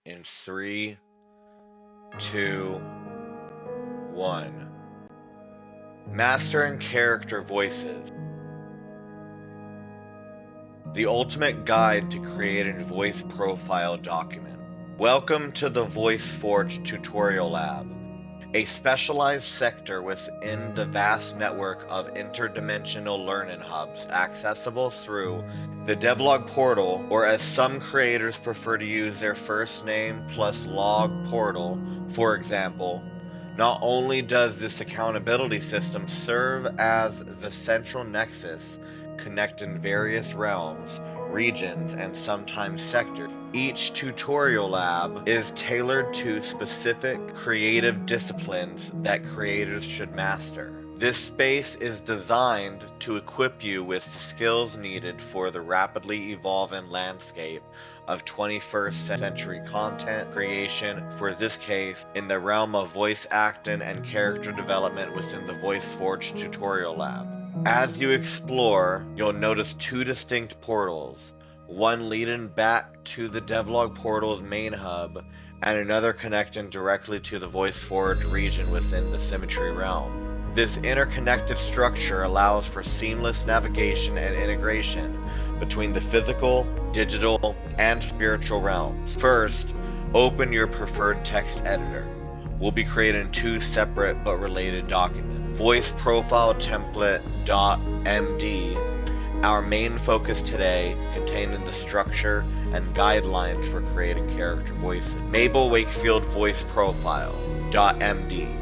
in 3, 2, 1. Mastering character voices. The ultimate guide to creating a voice profile document. Welcome to the VoiceForge tutorial lab, a specialized sector within the vast network of interdimensional learning hubs accessible through the DevLog portal, or as some creators prefer to use their first name plus log portal, for example. Not only does this accountability system serve as the central nexus connecting various realms, regions, and sometimes sectors, each tutorial lab is tailored to specific creative disciplines that creators should master. This space is designed to equip you with the skills needed for the rapidly evolving landscape of 21st century content creation, for this case, in the realm of voice acting and character development within the VoiceForge tutorial lab. As you explore, you'll notice two distinct portals, one leading back to the DevLog portal's main hub, and another connecting directly to the VoiceForge region within the Symmetry realm. This interconnected structure allows for seamless navigation and integration between the physical, digital, and spiritual realms. First, open your preferred text editor. We'll be creating two separate but related documents. Voice Profile Template.md, our main focus today, containing the structure and guidelines for creating character voices. Mabel Wakefield Voice Profile.md,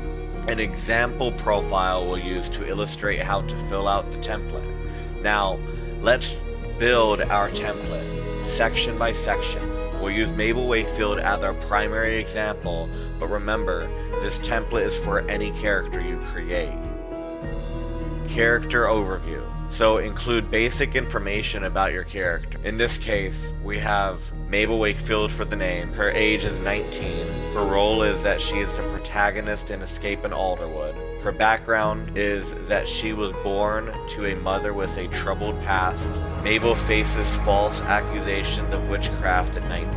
an example profile we'll use to illustrate how to fill out the template. Now, let's build our template, section by section. We'll use Mabel Wakefield as our primary example, but remember, this template is for any character you create. Character overview. So include basic information about your character. In this case, we have Mabel Wakefield for the name. Her age is 19. Her role is that she is the protagonist in Escaping Alderwood. Her background is that she was born to a mother with a troubled past. Mabel faces false accusations of witchcraft at 19.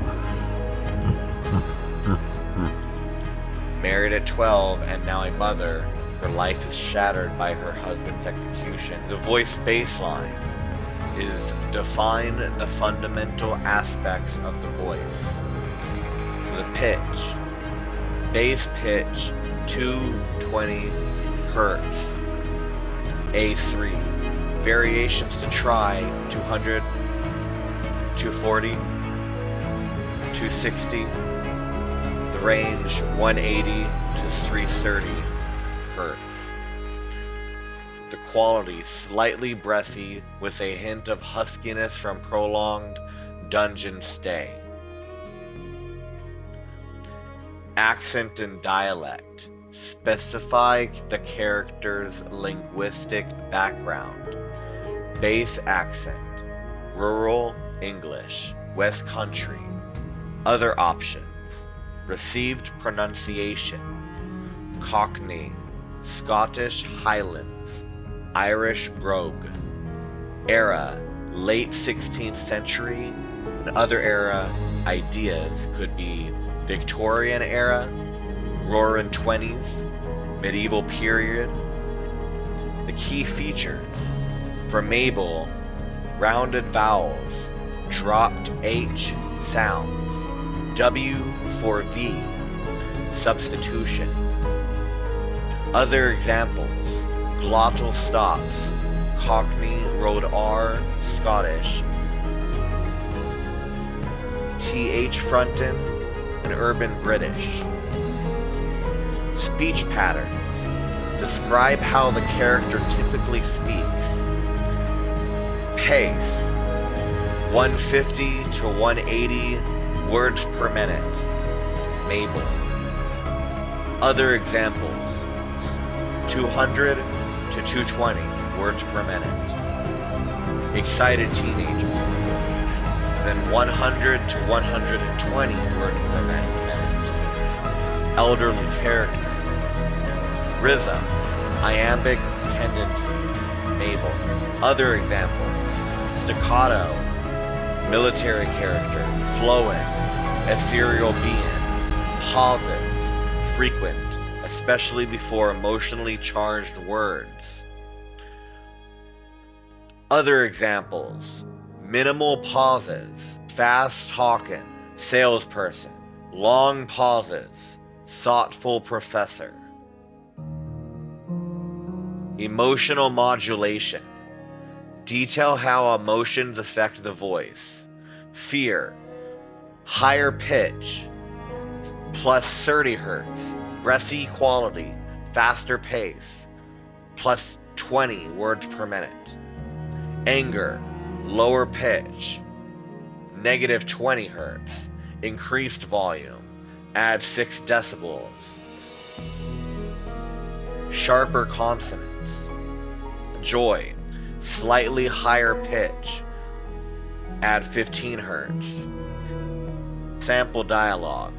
Married at 12 and now a mother, her life is shattered by her husband's execution. The voice baseline is define the fundamental aspects of the voice. So the pitch, bass pitch 220 Hertz, A3. Variations to try 200, 240, 260. The range 180 to 330 Hertz. The quality slightly breathy with a hint of huskiness from prolonged dungeon stay. Accent and dialect. Specify the character's linguistic background. Base accent. Rural English. West Country. Other options. Received pronunciation. Cockney. Scottish Highlands. Irish Brogue. Era. Late 16th century. And other era ideas could be Victorian era, Roaring 20s, medieval period. The key features. For Mabel, rounded vowels, dropped H sounds, W for V, substitution. Other examples, glottal stops, Cockney Road R, Scottish, TH fronting, and urban British. Speech patterns. Describe how the character typically speaks. Pace. 150 to 180 words per minute. Mabel. Other examples. 200 to 220 words per minute. Excited teenager. Then 100 to 120 words per minute. Elderly character. Rhythm, iambic tendency, Mabel. Other examples, staccato, military character, flowing, ethereal being, pauses, frequent, especially before emotionally charged words. Other examples: minimal pauses, fast talking, salesperson, long pauses, thoughtful professor. Emotional modulation. Detail how emotions affect the voice. Fear, higher pitch, plus 30 hertz, breathy quality, faster pace, plus 20 words per minute. Anger, lower pitch, negative 20 hertz, increased volume, add 6 decibels. Sharper consonants. Joy, slightly higher pitch, add 15 hertz. Sample dialogue.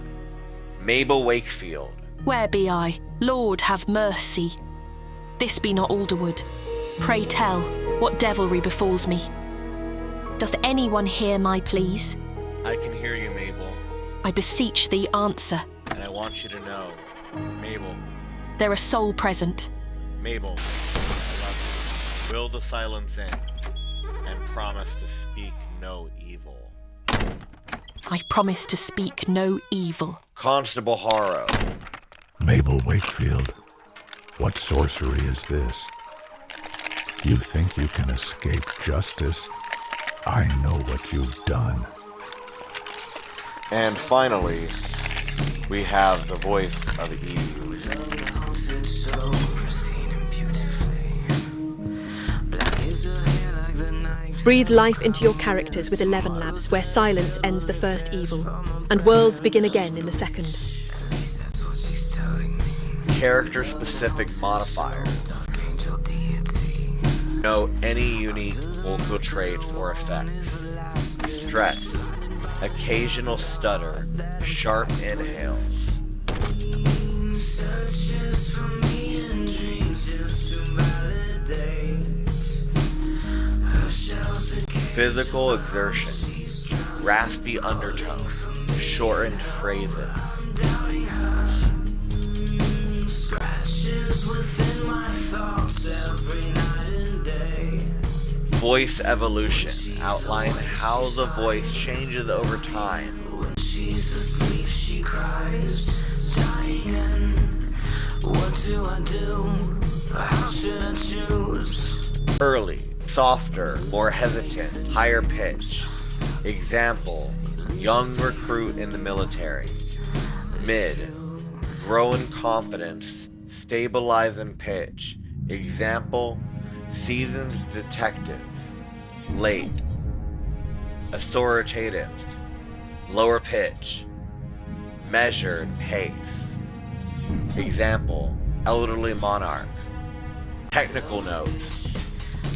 Mabel Wakefield. Where be I? Lord, have mercy. This be not Alderwood. Pray tell, what devilry befalls me? Doth anyone hear my pleas? I can hear you, Mabel. I beseech thee, answer. And I want you to know, Mabel. There a soul present. Mabel, I love you. Will the silence end, and promise to speak no evil. I promise to speak no evil. Constable Harrow. Mabel Wakefield, what sorcery is this? You think you can escape justice? I know what you've done. And finally, we have the voice of Eve. Breathe life into your characters with ElevenLabs, where silence ends the first evil, and worlds begin again in the second. Character-specific modifiers. Know any unique vocal traits or effects. Stress, occasional stutter, sharp inhales. Physical exertion, raspy undertone, shortened phrases. Voice evolution, outline how the voice changes over time. When she's asleep, she cries, dying. What do I do? How should I choose? Early, softer, more hesitant, higher pitch. Example, young recruit in the military. Mid, grow in confidence, stabilize in pitch. Example, seasoned detective. Late, authoritative, lower pitch, measured pace. Example, elderly monarch. Technical notes.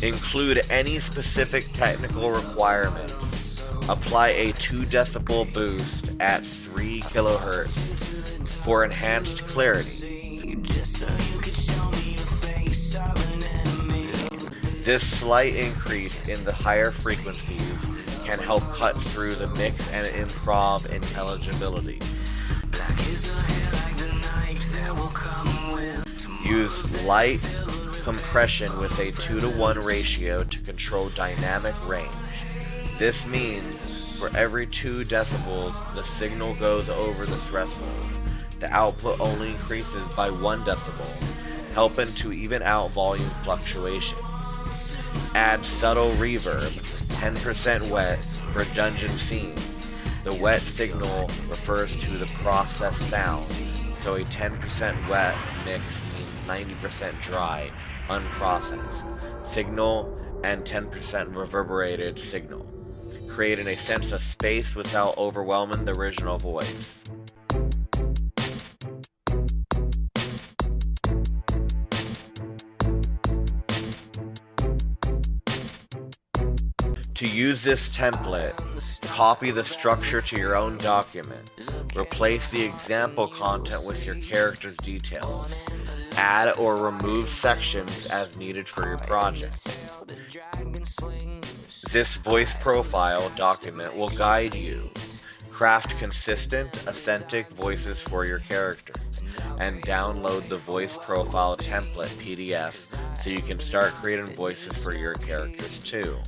Include any specific technical requirements. Apply a 2 decibel boost at 3 kilohertz for enhanced clarity. This slight increase in the higher frequencies can help cut through the mix and improv intelligibility. Use light compression with a 2-to-1 ratio to control dynamic range. This means for every 2 decibels the signal goes over the threshold, the output only increases by 1 decibel, helping to even out volume fluctuations. Add subtle reverb, 10% wet, for dungeon scenes. The wet signal refers to the processed sound, so a 10% wet mix means 90% dry, unprocessed signal and 10% reverberated signal, creating a sense of space without overwhelming the original voice. To use this template, copy the structure to your own document. Replace the example content with your character's details. Add or remove sections as needed for your project. This voice profile document will guide you. Craft consistent, authentic voices for your characters, and download the voice profile template PDF so you can start creating voices for your characters too.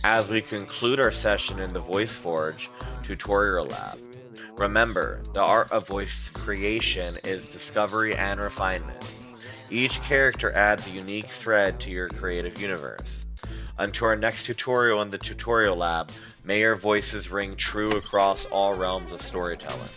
As we conclude our session in the VoiceForge tutorial lab, remember, the art of voice creation is discovery and refinement. Each character adds a unique thread to your creative universe. Until our next tutorial in the tutorial lab, may your voices ring true across all realms of storytelling.